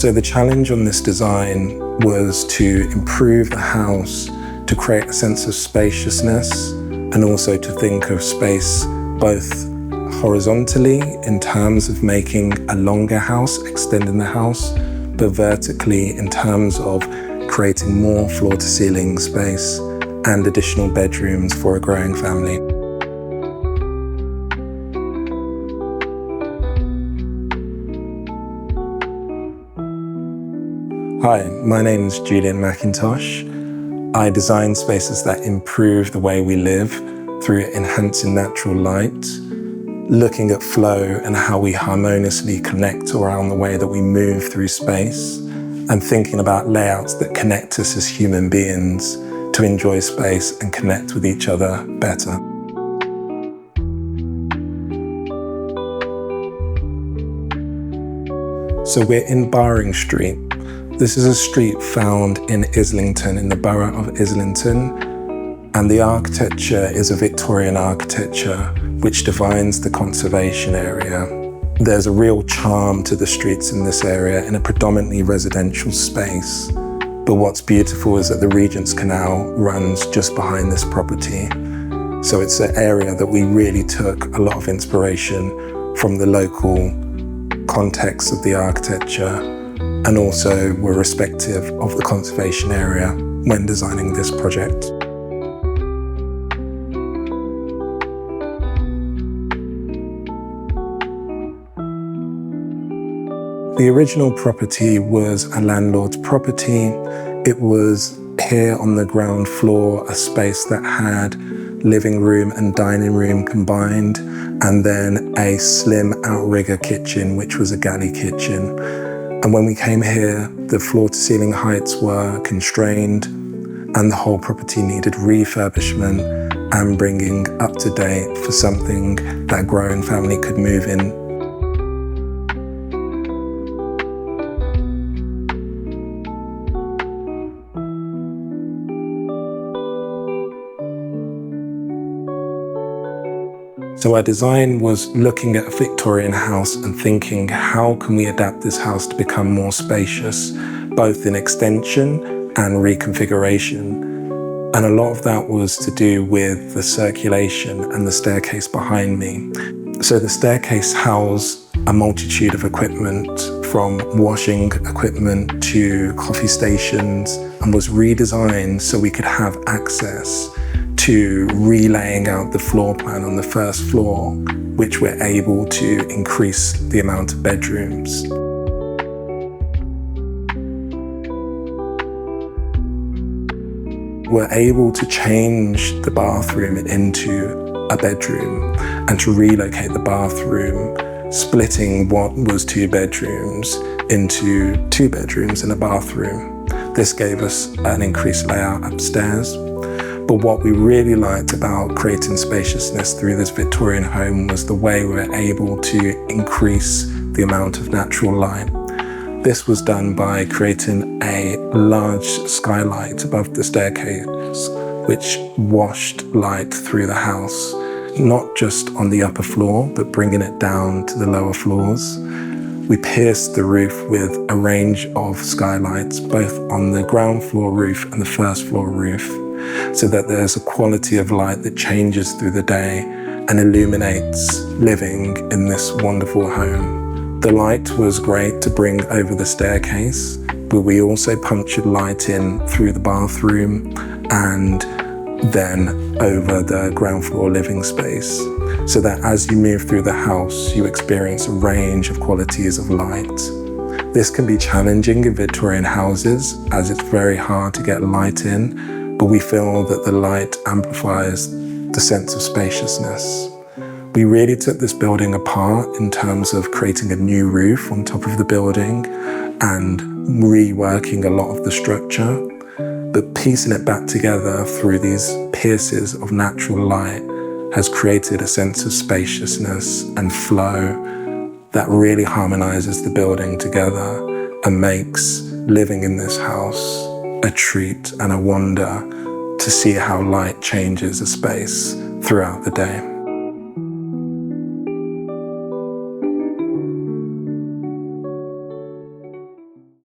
So the challenge on this design was to improve the house, to create a sense of spaciousness, and also to think of space both horizontally in terms of making a longer house, extending the house, but vertically in terms of creating more floor-to-ceiling space and additional bedrooms for a growing family. Hi, my name is Julian McIntosh. I design spaces that improve the way we live through enhancing natural light, looking at flow and how we harmoniously connect around the way that we move through space, and thinking about layouts that connect us as human beings to enjoy space and connect with each other better. So we're in Barring Street. This is a street found in Islington, in the borough of Islington, and the architecture is a Victorian architecture which defines the conservation area. There's a real charm to the streets in this area in a predominantly residential space. But what's beautiful is that the Regent's Canal runs just behind this property. So it's an area that we really took a lot of inspiration from the local context of the architecture, and also were respective of the conservation area when designing this project. The original property was a landlord's property. It was here on the ground floor, a space that had living room and dining room combined, and then a slim outrigger kitchen, which was a galley kitchen. And when we came here, the floor-to-ceiling heights were constrained and the whole property needed refurbishment and bringing up to date for something that growing family could move in. So our design was looking at a Victorian house and thinking, how can we adapt this house to become more spacious, both in extension and reconfiguration? And a lot of that was to do with the circulation and the staircase behind me. So the staircase housed a multitude of equipment, from washing equipment to coffee stations, and was redesigned so we could have access to relaying out the floor plan on the first floor, which we're able to increase the amount of bedrooms. We're able to change the bathroom into a bedroom and to relocate the bathroom, splitting what was 2 bedrooms into 2 bedrooms and a bathroom. This gave us an increased layout upstairs. But what we really liked about creating spaciousness through this Victorian home was the way we were able to increase the amount of natural light. This was done by creating a large skylight above the staircase, which washed light through the house, not just on the upper floor, but bringing it down to the lower floors. We pierced the roof with a range of skylights, both on the ground floor roof and the first floor roof, so that there's a quality of light that changes through the day and illuminates living in this wonderful home. The light was great to bring over the staircase, but we also punctured light in through the bathroom and then over the ground floor living space, so that as you move through the house, you experience a range of qualities of light. This can be challenging in Victorian houses, as it's very hard to get light in, but we feel that the light amplifies the sense of spaciousness. We really took this building apart in terms of creating a new roof on top of the building and reworking a lot of the structure, but piecing it back together through these pierces of natural light has created a sense of spaciousness and flow that really harmonizes the building together and makes living in this house a treat and a wonder to see how light changes a space throughout the day.